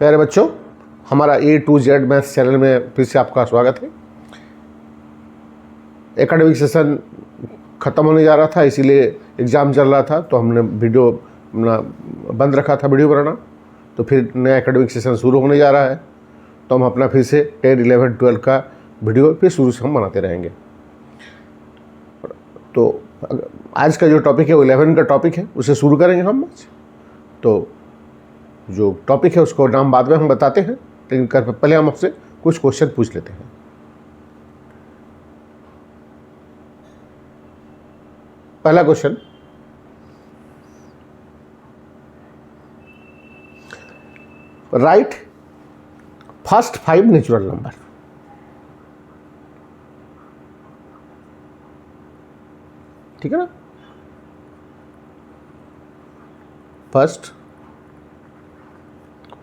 प्यारे बच्चों, हमारा A to Z maths channel में फिर से आपका स्वागत है। एकेडमिक सेशन ख़त्म होने जा रहा था, इसीलिए एग्ज़ाम चल रहा था तो हमने वीडियो बंद रखा था वीडियो बनाना। तो फिर नया एकेडमिक सेशन शुरू होने जा रहा है तो हम अपना फिर से 10, 11, 12 का वीडियो फिर शुरू से हम बनाते रहेंगे। तो आज का जो टॉपिक है वो 11 का टॉपिक है, उसे शुरू करेंगे हम आज। तो जो टॉपिक है उसको नाम बाद में हम बताते हैं, लेकिन पहले हम आपसे कुछ क्वेश्चन पूछ लेते हैं। पहला question, right first 5 natural number. ठीक है ना? First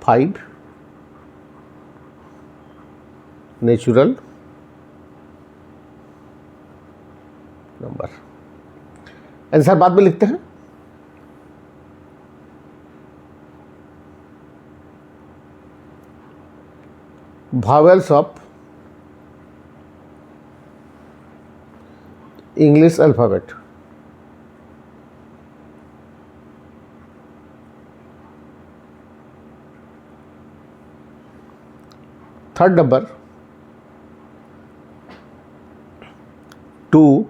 5 natural number. आंसर बाद में लिखते हैं। vowels of English alphabet। Third number, 2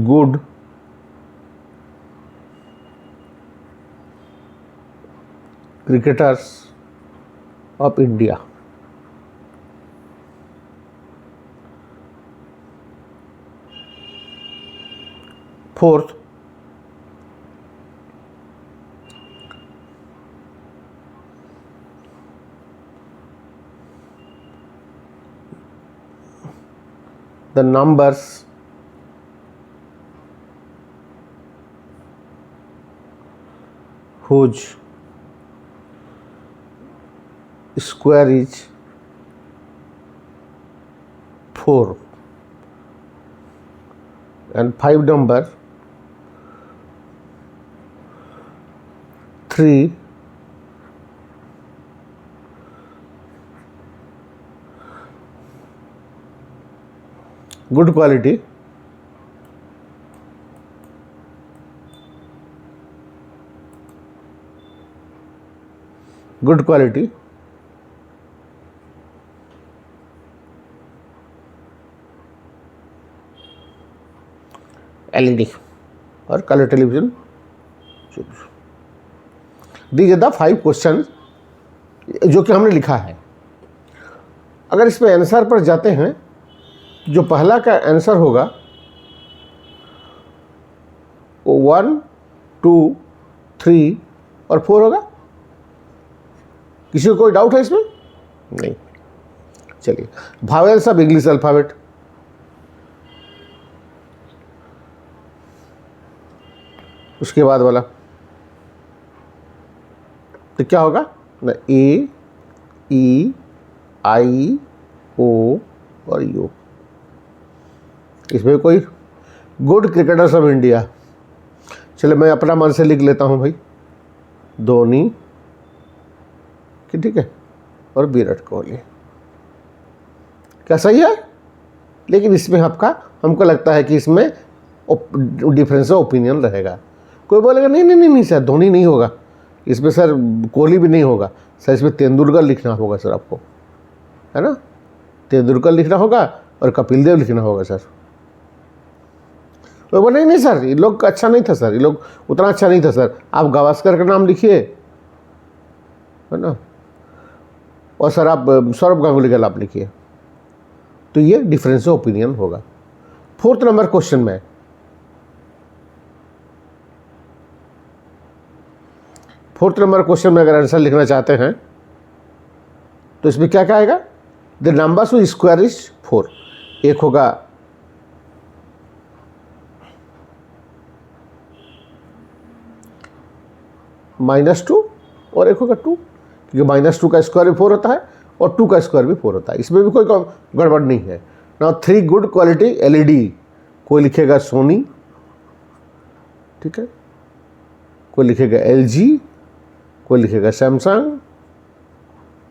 good cricketers of India. Fourth, the numbers whose square is 4, and 5 number 3 good quality LED और colour television. These are the 5 question जो कि हमने लिखा है। अगर इसमें आंसर पर जाते हैं, जो पहला का आंसर होगा वो 1, 2, 3 और 4 होगा। किसी को कोई डाउट है इसमें? नहीं। चलिए, vowels ऑफ इंग्लिश अल्फाबेट। उसके बाद वाला तो क्या होगा ना, A, E, I, O और U। इसमें कोई गुड क्रिकेटर्स ऑफ इंडिया। चलो मैं अपना मन से लिख लेता हूँ भाई, धोनी, ठीक है, और विराट कोहली। क्या सही है? लेकिन इसमें हमको लगता है कि इसमें डिफरेंस ऑफ ओपिनियन रहेगा। कोई बोलेगा नहीं नहीं नहीं नहीं सर, धोनी नहीं होगा इसमें, सर कोहली भी नहीं होगा सर, इसमें तेंदुलकर लिखना होगा सर आपको, है ना? तेंदुलकर लिखना होगा और कपिल देव लिखना होगा सर। तो बोले नहीं सर, ये लोग अच्छा नहीं था सर, ये लोग उतना अच्छा नहीं था सर, आप गावस्कर का नाम लिखिए, है ना, और सर आप सौरभ गांगुली का नाम लिखिए। तो ये डिफरेंस ऑफ ओपिनियन होगा। 4th नंबर क्वेश्चन में, अगर आंसर लिखना चाहते हैं तो इसमें क्या क्या आएगा? The numbers who square is 4। एक होगा -2 और एक होगा 2, क्योंकि -2 का स्क्वायर भी 4 होता है और 2 का स्क्वायर भी 4 होता है। इसमें भी कोई गड़बड़ नहीं है ना। 3 गुड क्वालिटी LED, कोई लिखेगा सोनी, ठीक है, कोई लिखेगा LG कोई लिखेगा सैमसंग,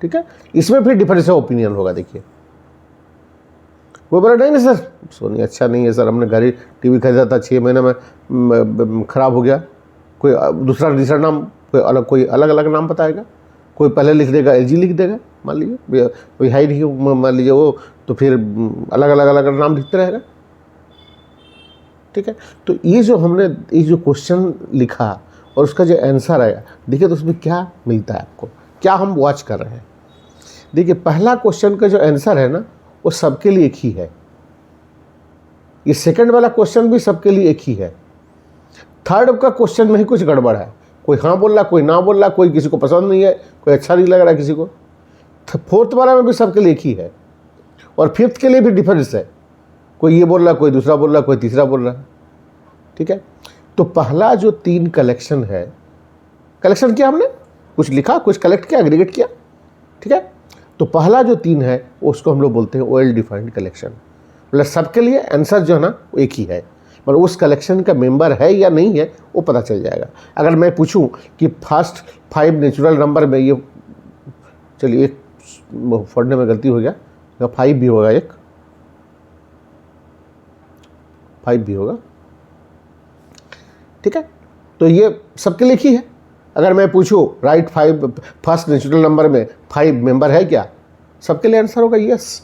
ठीक है। इसमें फिर डिफरेंस ऑफ ओपिनियन होगा। देखिए वो बोला नहीं नहीं सर सोनी अच्छा नहीं है सर, हमने घर ही टीवी खरीदा था 6 महीने में ख़राब हो गया। कोई दूसरा तीसरा नाम कोई अलग अलग नाम बताएगा, कोई पहले लिख देगा LG लिख देगा, मान लीजिए कोई है ही नहीं, मान लीजिए वो, तो फिर अलग अलग नाम लिखते रहेगा, ठीक है। तो ये जो हमने ये जो क्वेश्चन लिखा और उसका जो आंसर आया, देखिए तो उसमें क्या मिलता है आपको, क्या हम वॉच कर रहे हैं। देखिए पहला क्वेश्चन का जो आंसर है ना वो सबके लिए एक ही है, ये सेकंड वाला क्वेश्चन भी सबके लिए एक ही है, थर्ड का क्वेश्चन में ही कुछ गड़बड़ है, कोई हाँ बोल रहा कोई ना बोल रहा, कोई किसी को पसंद नहीं है, कोई अच्छा नहीं लग रहा किसी को। फोर्थ वाला में भी सबके लिए एक ही है, और फिफ्थ के लिए भी डिफरेंस है, कोई ये बोल रहा कोई दूसरा बोल रहा कोई तीसरा बोल रहा, ठीक है। तो पहला जो 3 कलेक्शन है, कलेक्शन किया हमने, कुछ लिखा कुछ कलेक्ट किया एग्रीगेट किया, ठीक है। तो पहला जो 3 है उसको हम लोग बोलते हैं वेल डिफाइंड कलेक्शन, मतलब सबके लिए आंसर जो है ना वो एक ही है, मतलब उस कलेक्शन का मेंबर है या नहीं है वो पता चल जाएगा। अगर मैं पूछूं कि फर्स्ट 5 नेचुरल नंबर में ये, चलिए एक पढ़ने में गलती हो गया, 5 भी होगा, एक 5 भी होगा, ठीक है। तो ये सबके लिए ही है। अगर मैं पूछूं राइट 5 फर्स्ट नेचुरल नंबर में 5 मेंबर है क्या, सबके लिए आंसर होगा यस।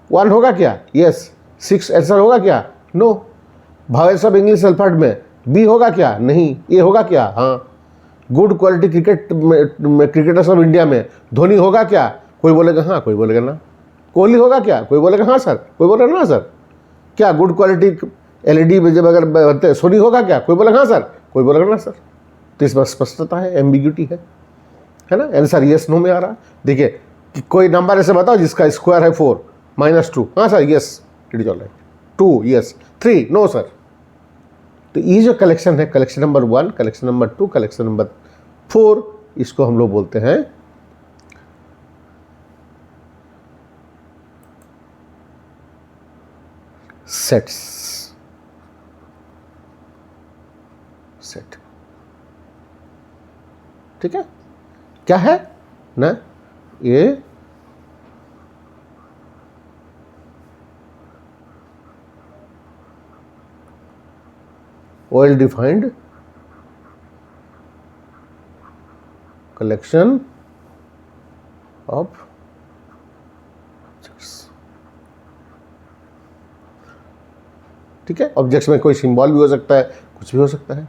1 होगा क्या, यस। 6 आंसर होगा क्या, नो। भावेल्स ऑफ इंग्लिश अल्फाबेट में बी होगा क्या, नहीं। ए होगा क्या, हाँ। Good quality cricketers of India में धोनी होगा क्या, कोई बोलेगा हाँ कोई बोलेगा ना। कोहली होगा क्या, कोई बोलेगा हाँ सर कोई बोलेगा ना सर। क्या गुड क्वालिटी LED में जब अगर बनते हैं सोनी होगा क्या, कोई बोलेगा हाँ सर कोई बोलेगा ना सर। तो इसमें स्पष्टता है, एम्बिग्यूटी है ना। आंसर यस नो में आ रहा। देखिए कि कोई नंबर ऐसे बताओ जिसका स्क्वायर है 4 -2, हाँ sir yes it is all right. 2 yes, 3 no sir. तो ये जो कलेक्शन है, collection number 1, collection number 2, collection number 4, इसको हम लोग बोलते हैं सेट्स, सेट, ठीक है। क्या है ना ये well defined collection of objects, ठीक है। ऑब्जेक्ट्स में कोई सिंबल भी हो सकता है, कुछ भी हो सकता है।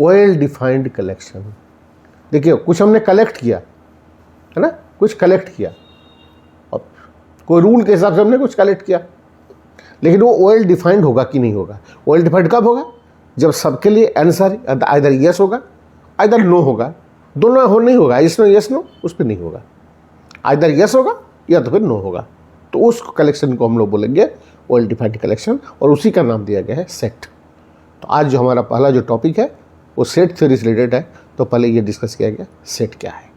वेल डिफाइंड कलेक्शन, देखिए कुछ हमने कलेक्ट किया है ना, कुछ कलेक्ट किया, अब कोई रूल के हिसाब से हमने कुछ कलेक्ट किया, लेकिन वो वेल डिफाइंड होगा कि नहीं होगा। वेल डिफाइंड कब होगा, जब सबके लिए आंसर आइदर यस होगा आइदर नो होगा, दोनों हो नहीं होगा, यस नो उस पर नहीं होगा, आइदर यस होगा या तो फिर नो होगा। तो उस कलेक्शन को हम लोग बोलेंगे वेल डिफाइंड कलेक्शन, और उसी का नाम दिया गया है सेट। तो आज जो हमारा पहला जो टॉपिक है वो सेट थ्योरी से रिलेटेड है। तो पहले ये डिस्कस किया गया सेट क्या है।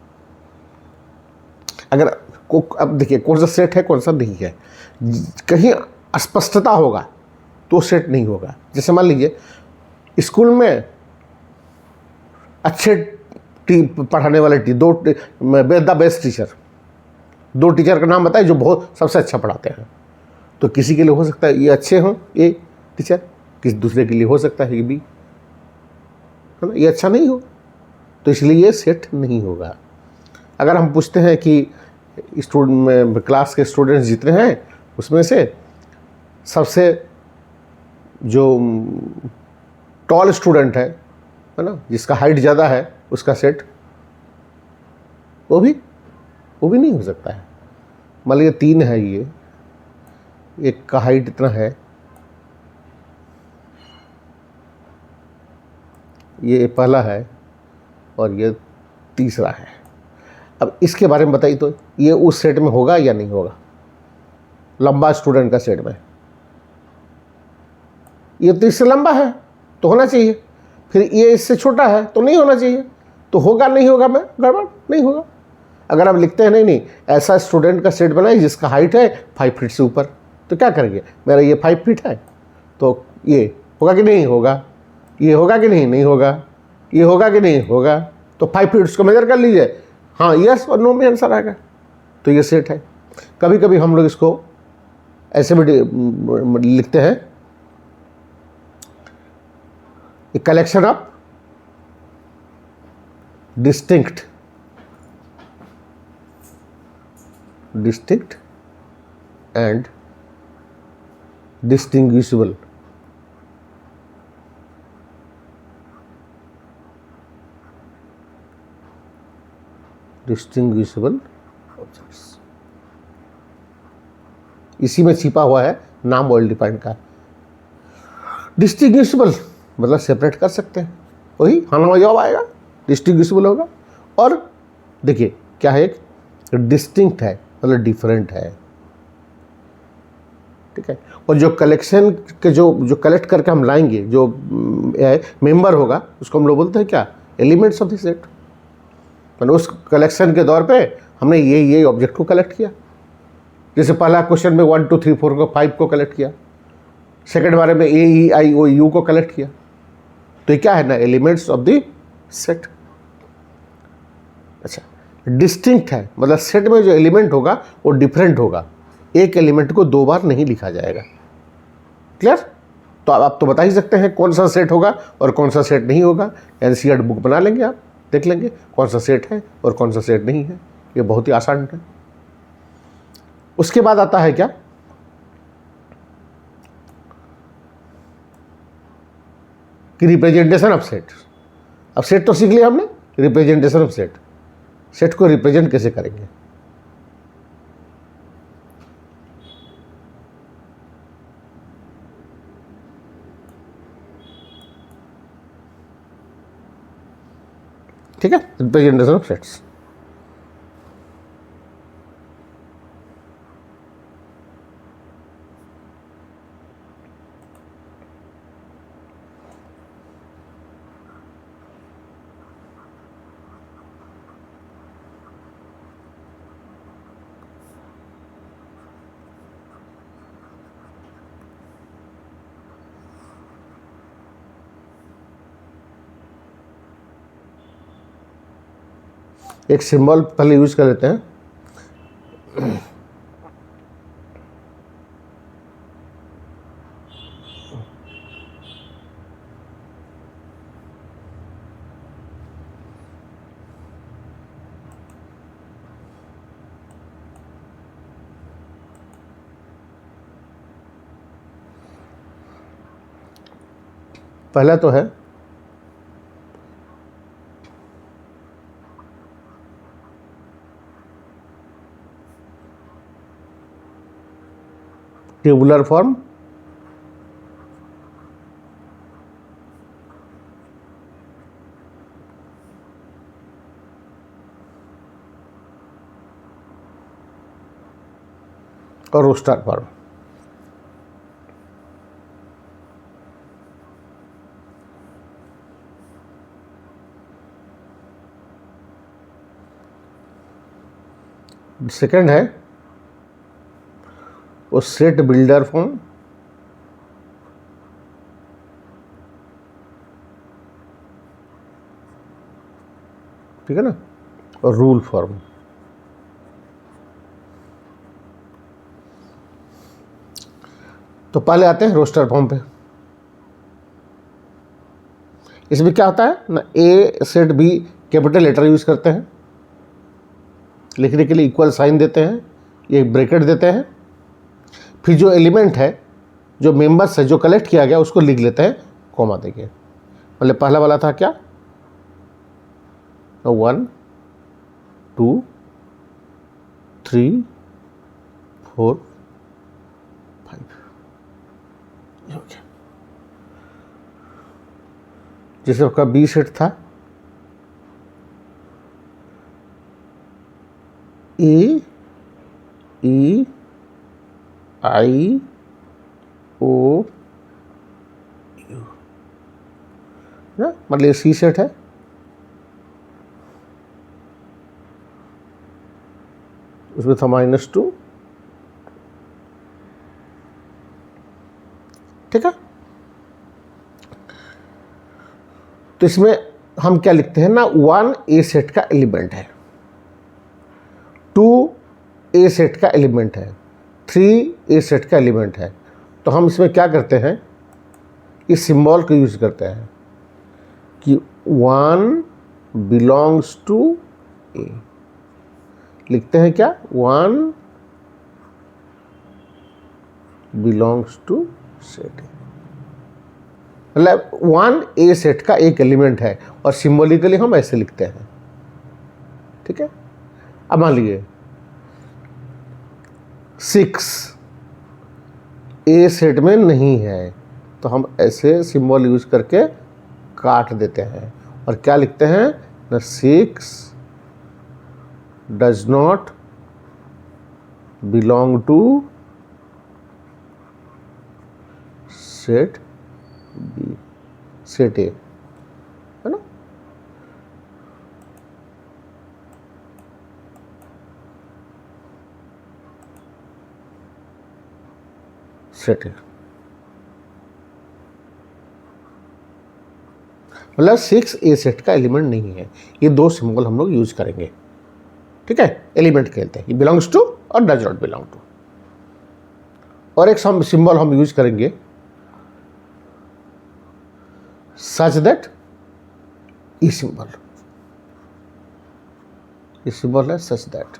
अगर अब देखिए कौन सा सेट है कौन सा नहीं है, कहीं अस्पष्टता होगा तो सेट नहीं होगा। जैसे मान लीजिए स्कूल में अच्छे पढ़ाने वाले द बेस्ट टीचर, 2 टीचर का नाम बताए जो बहुत सबसे अच्छा पढ़ाते हैं। तो किसी के लिए हो सकता है ये अच्छे हों ए टीचर, किसी दूसरे के लिए हो सकता है ये बी, है ना, ये अच्छा नहीं हो, तो इसलिए ये सेट नहीं होगा। अगर हम पूछते हैं कि क्लास के स्टूडेंट्स जितने हैं उसमें से सबसे जो टॉल स्टूडेंट है ना, जिसका हाइट ज़्यादा है उसका सेट, वो भी नहीं हो सकता है। मान लीजिए 3 है, ये एक का हाइट इतना है, ये पहला है और ये तीसरा है। अब इसके बारे में बताइए तो ये उस सेट में होगा या नहीं होगा, लंबा स्टूडेंट का सेट में। ये तो इससे लंबा है तो होना चाहिए, फिर ये इससे छोटा है तो नहीं होना चाहिए, तो होगा नहीं होगा में गड़बड़ नहीं होगा। अगर आप लिखते हैं नहीं ऐसा स्टूडेंट का सेट बनाए जिसका हाइट है 5 फीट से ऊपर, तो क्या करेंगे, मेरा ये 5 फीट है तो ये होगा कि नहीं होगा, ये होगा कि नहीं होगा, ये होगा कि नहीं होगा, तो 5 फीट उसको मेजर कर लीजिए, हाँ यस और नो में आंसर आएगा, तो ये सेट है। कभी कभी हम लोग इसको ऐसे भी लिखते हैं, a collection of distinct and distinguishable objects. इसी में छिपा हुआ है नाम वर्ल्ड डिफाइंड का। डिस्टिंग्विशेबल मतलब सेपरेट कर सकते हैं, वही हाँ जवाब आएगा, डिस्टिंग्विशेबल होगा। और देखिए क्या है, एक डिस्टिंक्ट है मतलब डिफरेंट है, ठीक है। और जो कलेक्शन के जो कलेक्ट करके हम लाएंगे, जो मेंबर होगा, उसको हम लोग बोलते हैं क्या, एलिमेंट्स ऑफ द सेट। मतलब उस कलेक्शन के दौर पे हमने ये ऑब्जेक्ट को कलेक्ट किया। जैसे पहला क्वेश्चन में 1 2 3 4 को 5 को कलेक्ट किया, सेकंड बारे में ए ई आई ओ यू को कलेक्ट किया, तो ये क्या है ना, एलिमेंट्स ऑफ द सेट। अच्छा, डिस्टिंक्ट है मतलब सेट में जो एलिमेंट होगा वो डिफरेंट होगा, एक एलिमेंट को 2 बार नहीं लिखा जाएगा। क्लियर? तो आप तो बता ही सकते हैं कौन सा सेट होगा और कौन सा सेट नहीं होगा। एनसीईआरटी बुक बना लेंगे, आप देख लेंगे कौन सा सेट है और कौन सा सेट नहीं है, ये बहुत ही आसान है। उसके बाद आता है क्या, कि रिप्रेजेंटेशन ऑफ सेट। अब सेट तो सीख लिया हमने, रिप्रेजेंटेशन ऑफ सेट, सेट को रिप्रेजेंट कैसे करेंगे। ठीक है, रिप्रेजेंटेशन ऑफ सेट्स। एक सिंबल पहले यूज कर लेते हैं। पहला तो है टेबुलर फॉर्म, और रोस्टर फॉर्म। सेकंड है वो सेट बिल्डर फॉर्म, ठीक है ना, और रूल फॉर्म। तो पहले आते हैं रोस्टर फॉर्म पे। इसमें क्या होता है ना, A set B capital letter use करते हैं, लिखने के लिए इक्वल साइन देते हैं, एक ब्रैकेट देते हैं, फिर जो एलिमेंट है, जो मेंबर्स है, जो कलेक्ट किया गया उसको लिख लेते हैं कॉमा देके। मतलब पहला वाला था क्या, 1 2 3 4 5, ये हो गया। जैसे आपका बी सेट था, ए ई आई ओ यू ना, मतलब ये सी सेट है। उसमें था -2, ठीक है। तो इसमें हम क्या लिखते हैं ना, 1 ए सेट का एलिमेंट है, 2 ए सेट का एलिमेंट है, 3 ए सेट का एलिमेंट है। तो हम इसमें क्या करते हैं, इस सिंबल को यूज़ करते हैं कि 1 बिलोंग्स टू ए। लिखते हैं क्या, 1 बिलोंग्स टू सेट ए, मतलब 1 ए सेट का एक एलिमेंट है और सिंबॉलिकली हम ऐसे लिखते हैं। ठीक है, अब मान लीजिए 6 ए सेट में नहीं है, तो हम ऐसे सिंबल यूज करके काट देते हैं और क्या लिखते हैं ना, 6 does not belong to set B, set A, है ना। सेट ए मतलब 6 ए सेट का एलिमेंट नहीं है। ये दो सिंबल हम लोग यूज करेंगे। ठीक है, एलिमेंट कहते हैं, ये बिलोंग्स टू और डज नॉट बिलोंग टू। और एक सिंबल हम यूज करेंगे सच दैट, ये सिंबल है सच दैट,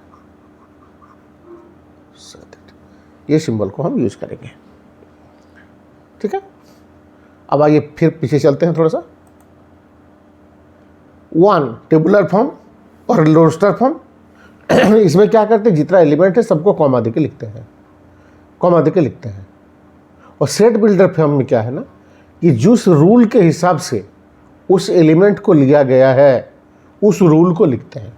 ये सिंबल को हम यूज करेंगे। ठीक है, अब आइए फिर पीछे चलते हैं थोड़ा सा। 1 टेबुलर फॉर्म और रोस्टर फॉर्म। इसमें क्या करते हैं, जितना एलिमेंट है सबको कॉमा देके लिखते हैं, कॉमा देके लिखते हैं। और सेट बिल्डर फॉर्म में क्या है ना, कि जिस रूल के हिसाब से उस एलिमेंट को लिया गया है उस रूल को लिखते हैं।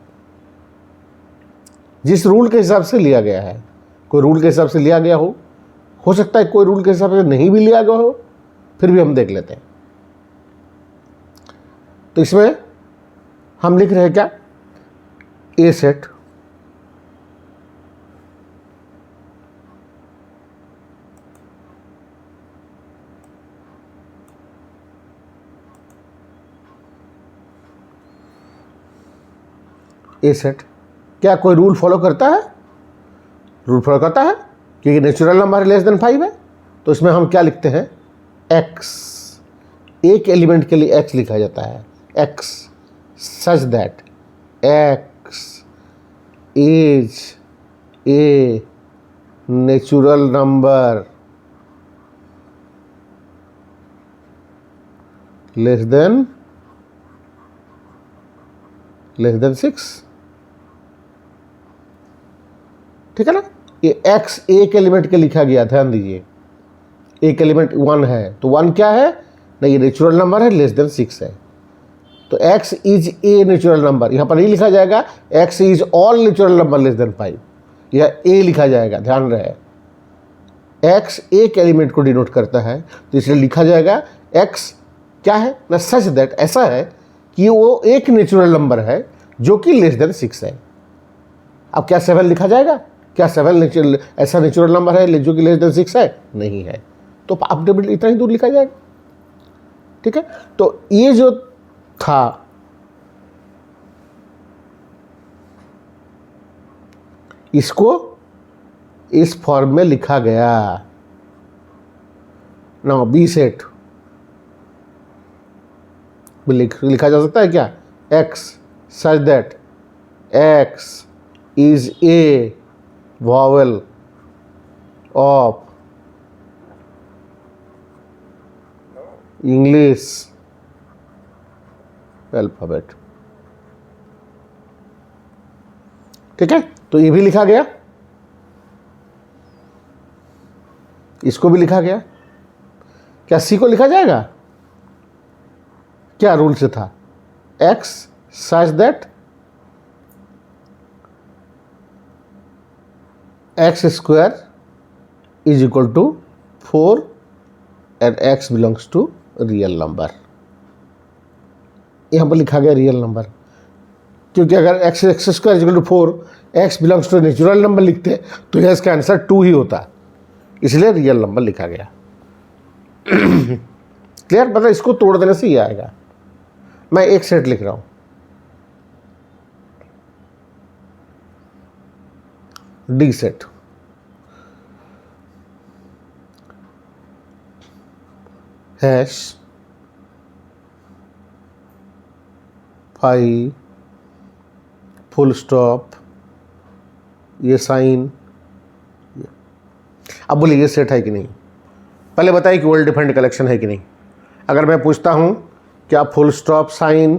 जिस रूल के हिसाब से लिया गया है, कोई रूल के हिसाब से लिया गया हो सकता है कोई रूल के हिसाब से नहीं भी लिया गया हो, फिर भी हम देख लेते हैं। तो इसमें हम लिख रहे हैं क्या, ए सेट ए सेट क्या कोई रूल फॉलो करता है, रूल फॉलो करता है क्योंकि नेचुरल नंबर लेस देन 5 है। तो इसमें हम क्या लिखते हैं, x, एक एलिमेंट के लिए x लिखा जाता है, x such that x is a natural number less than 6। ठीक है ना, ये x एक एलिमेंट के लिखा गया, ध्यान दीजिए, एक एलिमेंट 1 है, तो 1 क्या है ना, ये नेचुरल नंबर है, लेस देन 6 है। तो x is a natural number, यहाँ पर नहीं लिखा जाएगा x is all natural number less than 5, यह a लिखा जाएगा, ध्यान रहे। x एक एलिमेंट को डिनोट करता है, तो इसलिए लिखा जाएगा x क्या है ना, सच दैट, ऐसा है कि वो एक नेचुरल नंबर है जो कि लेस देन 6 है। अब क्या 7 लिखा जाएगा, क्या 7 ऐसा नेचुरल नंबर है जो कि लेस देन 6 है, नहीं है, तो आप इतना ही दूर लिखा जाएगा। ठीक है, तो ये जो था इसको इस फॉर्म में लिखा गया ना, बी सेट लिखा जा सकता है क्या, x such that x is a vowel of English alphabet। ठीक है, तो ये भी लिखा गया, इसको भी लिखा गया। क्या सी को लिखा जाएगा, क्या रूल से था, x such that x square is equal to 4 and x belongs to real number. यहाँ पर लिखा गया रियल नंबर, क्योंकि अगर x square is equal to 4 x belongs to natural number लिखते तो यह इसका आंसर 2 ही होता, इसलिए रियल नंबर लिखा गया। क्लियर, मतलब इसको तोड़ देने से ये आएगा। मैं एक सेट लिख रहा हूं, D set, hash phi full stop, ये साइन। अब बोलिए ये सेट है कि नहीं? पहले बताइए कि वेल डिफाइंड कलेक्शन है कि नहीं। अगर मैं पूछता हूं क्या full stop sign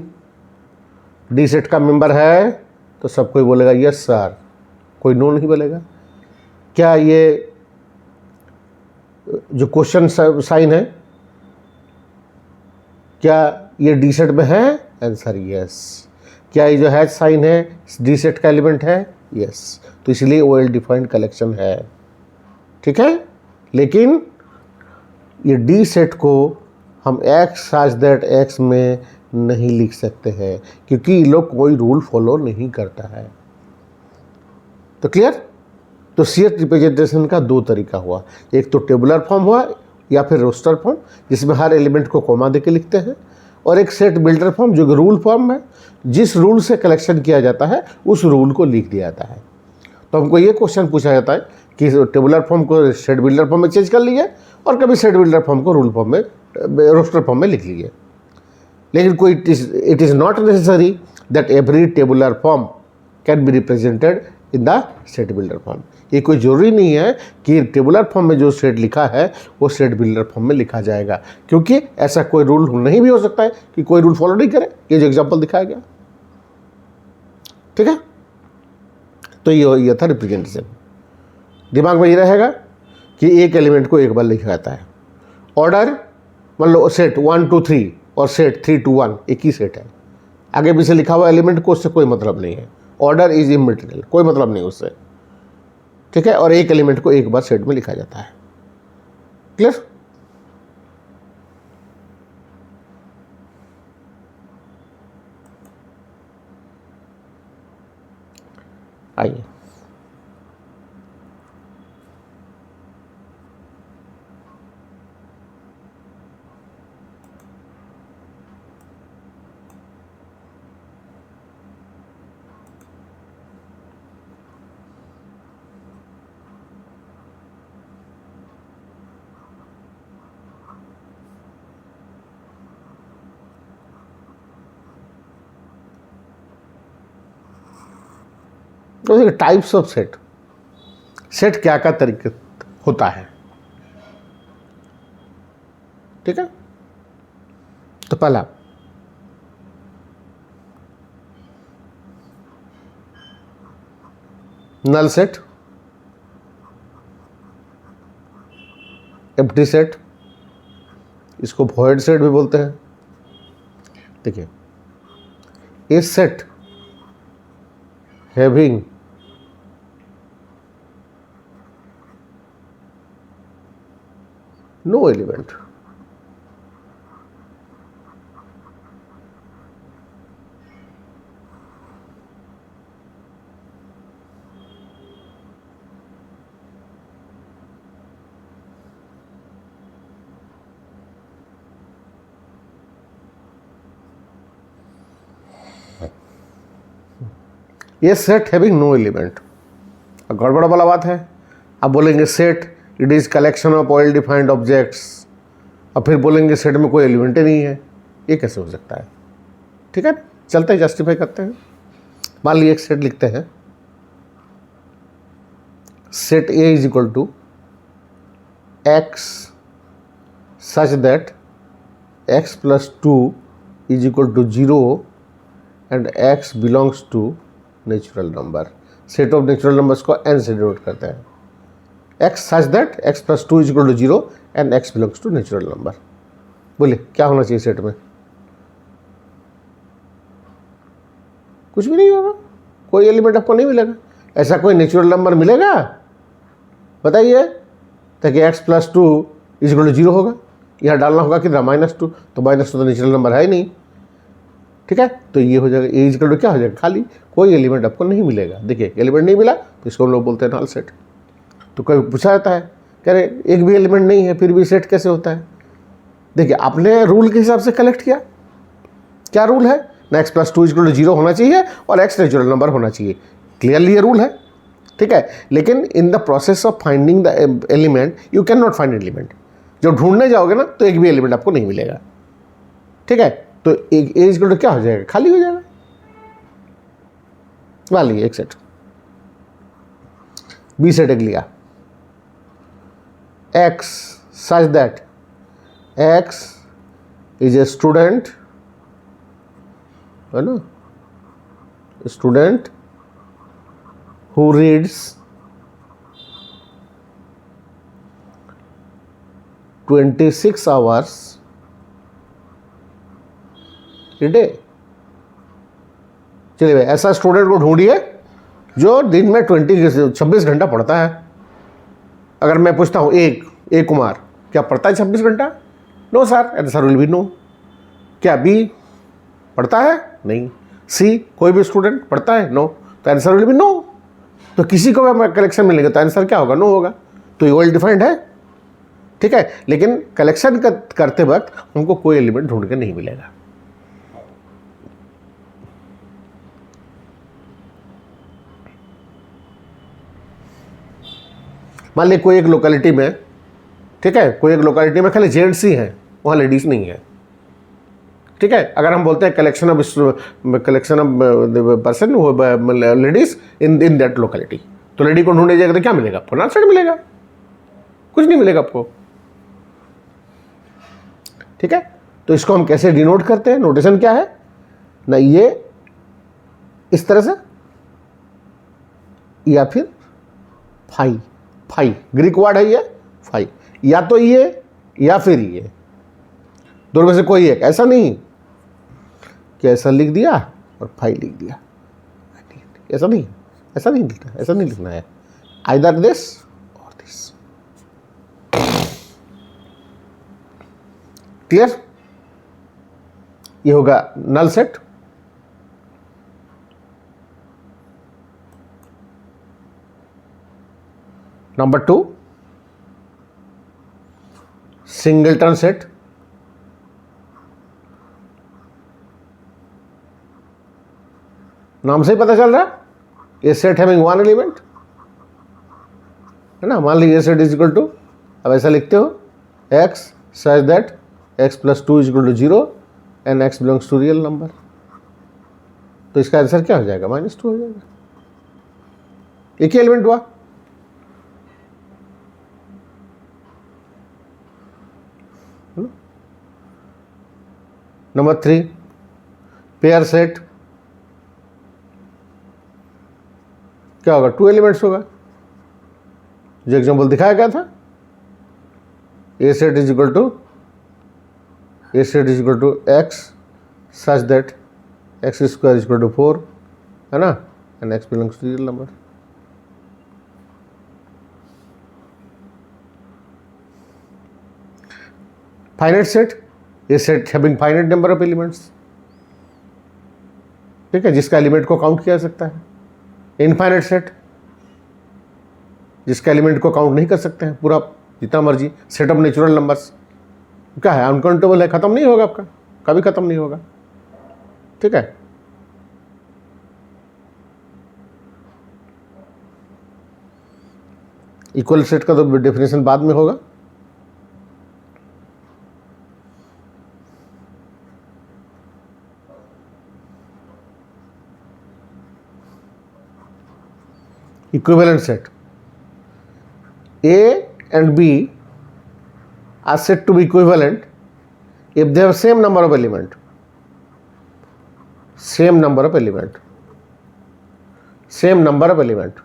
D set का मेंबर है, तो सब कोई बोलेगा यस सर, कोई नो नहीं बोलेगा। क्या ये जो क्वेश्चन साइन है क्या ये डी सेट में है? Answer yes. क्या ये जो हैश साइन है डी सेट का एलिमेंट है? यस। तो इसलिए वेल डिफाइंड कलेक्शन है, ठीक है। लेकिन ये डी सेट को हम एक्स सच दैट एक्स में नहीं लिख सकते हैं, क्योंकि ये लोग कोई रूल फॉलो नहीं करता है। तो क्लियर? तो सीएट रिप्रेजेंटेशन का दो तरीका हुआ, एक तो टेबुलर फॉर्म हुआ या फिर रोस्टर फॉर्म जिसमें हर एलिमेंट को कॉमा देके लिखते हैं, और एक सेट बिल्डर फॉर्म जो रूल फॉर्म है, जिस रूल से कलेक्शन किया जाता है उस रूल को लिख दिया जाता है। तो हमको ये क्वेश्चन पूछा जाता है कि टेबुलर फॉर्म को सेट बिल्डर फॉर्म में चेंज कर लीजिए और कभी सेट बिल्डर फॉर्म को रूल फॉर्म में रोस्टर फॉर्म में लिख लीजिए। लेकिन कोई it is not necessary that every tabular form can be represented in the set builder form. ये कोई ज़रूरी नहीं है कि टेबुलर फॉर्म में जो सेट लिखा है वो सेट बिल्डर फॉर्म में लिखा जाएगा, क्योंकि ऐसा कोई रूल नहीं भी हो सकता है कि कोई रूल फॉलो नहीं करे। ये जो एग्जांपल दिखाया गया, ठीक है। तो ये था रिप्रेजेंटेशन। दिमाग में ये रहेगा कि एक एलिमेंट को एक बार लिखा जाता है। ऑर्डर मान लो सेट 1 2 3 और सेट 3 2 1 एक ही सेट है, आगे पीछे लिखा हुआ एलिमेंट को उससे कोई मतलब नहीं है। ऑर्डर इज इमटेरियल, कोई मतलब नहीं उससे, ठीक है। और एक एलिमेंट को एक बार सेट में लिखा जाता है। क्लियर? आइए तो देखिए टाइप्स ऑफ सेट, सेट क्या क्या तरीके होता है, ठीक है। तो पहला नल सेट, एम्प्टी सेट, इसको वॉइड सेट भी बोलते हैं। देखिए ए सेट हैविंग no element ये सेट हैविंग नो एलिमेंट। गड़बड़ वाला बात है। अब बोलेंगे set it is collection of well defined objects, और फिर बोलेंगे सेट में कोई एलिमेंट ही नहीं है। ये कैसे हो सकता है? ठीक है, चलते हैं जस्टिफाई करते हैं। मान लीजिए एक सेट लिखते हैं, set A is equal to x such that x plus 2 is equal to 0 and x belongs to natural number. Set of natural numbers को एन से डिनोट करते हैं। X such that x plus 2 is equal to 0 and x belongs to natural number. बोलिए क्या होना चाहिए set में? कुछ भी नहीं होगा, कोई एलिमेंट आपको नहीं मिलेगा। ऐसा कोई नेचुरल नंबर मिलेगा बताइए? ताकि x plus 2 is equal to 0 होगा, यहाँ डालना होगा कितना -2, तो -2 तो नेचुरल नंबर है ही नहीं, ठीक है। तो ये हो जाएगा ए इज इक्वल टू क्या हो जाएगा, खाली, कोई एलिमेंट आपको नहीं मिलेगा। देखिए एलिमेंट नहीं मिला तो इसको हम लोग बोलते हैं नल सेट। तो कभी पूछा जाता है कह रहे एक भी एलिमेंट नहीं है फिर भी सेट कैसे होता है? देखिए आपने रूल के हिसाब से कलेक्ट किया, क्या रूल है, ना x प्लस 2 इक्वल टू 0 होना चाहिए और x नेचुरल नंबर होना चाहिए। क्लियरली ये रूल है, ठीक है। लेकिन in the process of finding the element you can not find element. जब ढूंढने जाओगे ना तो एक भी एलिमेंट आपको नहीं मिलेगा, ठीक है। तो एक ए इक्वल टू क्या हो जाएगा, खाली हो जाएगा। मान लीजिए एक सेट बी सेट एक लिया, x such that x is a student, है ना, student who reads 26 hours a day। चलिए भाई, ऐसा स्टूडेंट को ढूंढिए जो दिन में 26 घंटा पढ़ता है। अगर मैं पूछता हूँ ए कुमार क्या पढ़ता है 26 घंटा? No sir, answer will be no. क्या बी पढ़ता है? नहीं। सी कोई भी स्टूडेंट पढ़ता है? नो, तो आंसर विल बी नो। तो किसी को भी कलेक्शन मिलेगा तो आंसर क्या होगा? नो होगा। तो ये वेल डिफाइंड है, ठीक है। लेकिन कलेक्शन करते वक्त हमको कोई एलिमेंट ढूंढ के नहीं मिलेगा। मान लीजिए कोई एक लोकेलिटी में, ठीक है, कोई एक लोकेलिटी में खाली जेंट्स ही हैं, वहाँ लेडीज़ नहीं है, ठीक है। अगर हम बोलते हैं collection of person ladies in that locality, तो लेडी को ढूंढने जाएगा तो क्या मिलेगा? आपको नॉट सेट मिलेगा, कुछ नहीं मिलेगा आपको, ठीक है। तो इसको हम कैसे डिनोट करते हैं? नोटेशन क्या है ना, ये इस तरह से, या फिर फाई, फाई ग्रीक वर्ड है ये, फाई, या तो ये या फिर ये, दोनों में से कोई एक। ऐसा नहीं कि ऐसा लिख दिया और फाई लिख दिया, ऐसा नहीं, ऐसा नहीं लिखना, ऐसा नहीं लिखना है। आइदर दिस और दिस। क्लियर? ये होगा null set. Number 2 singleton set. नाम से ही पता चल रहा है ये सेट हैविंग वन एलिमेंट, है ना। मान लीजिए सेट इज इक्वल टू, अब ऐसा लिखते हो x such that x plus 2 is equal to 0 and x belongs to real number. तो इसका आंसर क्या हो जाएगा? -2 हो जाएगा। एक ही एलिमेंट हुआ, नंबर 3 पेयर सेट। क्या होगा? 2 एलिमेंट्स होगा, जो एग्जांपल दिखाया गया था। A set is equal to x such that X square is equal to 4, है ना, and x belongs to real number. Finite set, ये set having finite number of elements, ठीक है, जिसका एलिमेंट को काउंट किया जा सकता है। इनफाइनाइट सेट, जिसका एलिमेंट को काउंट नहीं कर सकते हैं, पूरा जितना मर्जी। सेट ऑफ नेचुरल नंबर्स क्या है? अनकाउंटेबल है, खत्म नहीं होगा आपका, कभी खत्म नहीं होगा, ठीक है। इक्वल सेट का तो डेफिनेशन बाद में होगा। equivalent set, A and B are said to be equivalent if they have same number of element, same number of element, same number of element।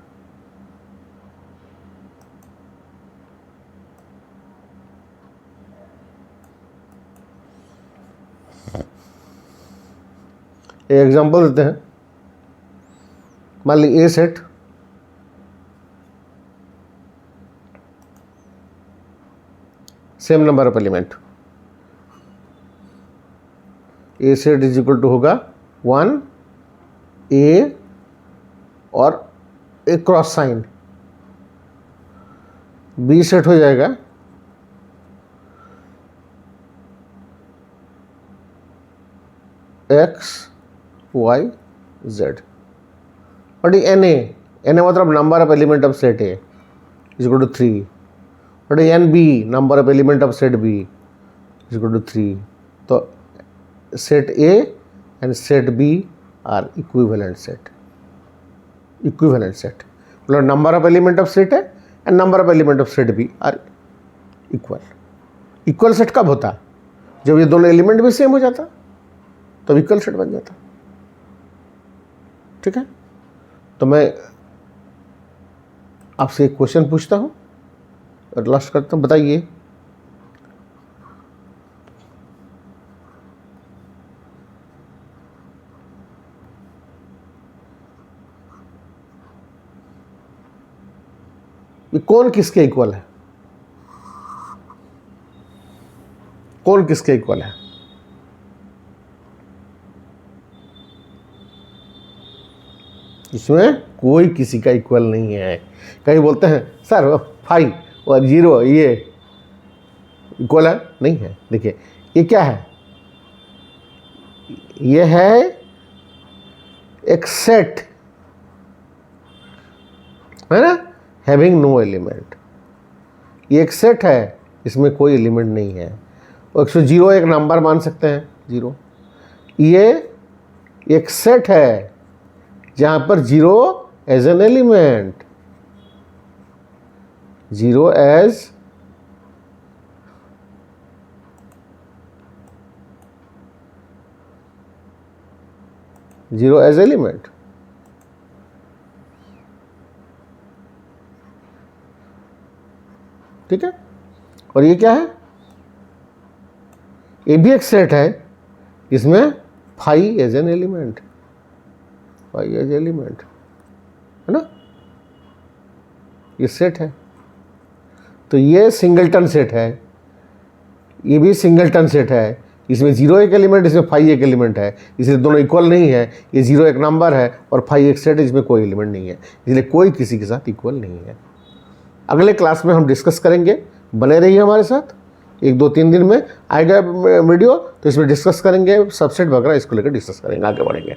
एक एग्जांपल देते हैं। मान लीजिए A set, same number of element, A set is equal to होगा 1 A और A cross sign. B set हो जाएगा X Y Z. और एन ए मतलब number of element of set A is equal to 3। और N B number of element of set B is equal to 3। तो set A and set B are equivalent set. Equivalent set मतलब number of element of set है and number of element of set B are equal. Equal set कब होता? जब ये दोनों element भी same हो जाता तब इक्वल सेट बन जाता। ठीक है, तो मैं आपसे एक क्वेश्चन पूछता हूं और लास्ट करता हूं, बताइए ये कौन किसके इक्वल है? कौन किसके इक्वल है? इसमें कोई किसी का इक्वल नहीं है। कहीं बोलते हैं सर 5 और 0 ये इक्वल है, नहीं है। देखिए ये क्या है, ये है एक सेट है ना, हैविंग नो एलिमेंट। ये एक सेट है, इसमें कोई एलिमेंट नहीं है। और 0 एक नंबर मान सकते हैं 0। ये एक सेट है जहां पर 0 as an element, 0 as element. ठीक है, और ये क्या है, ये भी एक सेट है इसमें 5 as an element, 5 as element है ना, ये सेट है। तो ये सिंगलटन सेट है, ये भी सिंगलटन सेट है। इसमें 0 एक एलिमेंट, इसमें 5 एक एलिमेंट है, इसलिए दोनों इक्वल नहीं है। ये 0 एक नंबर है और 5 एक सेट है, इसमें कोई एलिमेंट नहीं है, इसलिए कोई किसी के साथ इक्वल नहीं है। अगले क्लास में हम डिस्कस करेंगे, बने रहिए हमारे साथ। 1-2-3 दिन में आएगा वीडियो, तो इसमें डिस्कस करेंगे सबसेट वगैरह, इसको लेकर डिस्कस करेंगे, आगे बढ़ेंगे।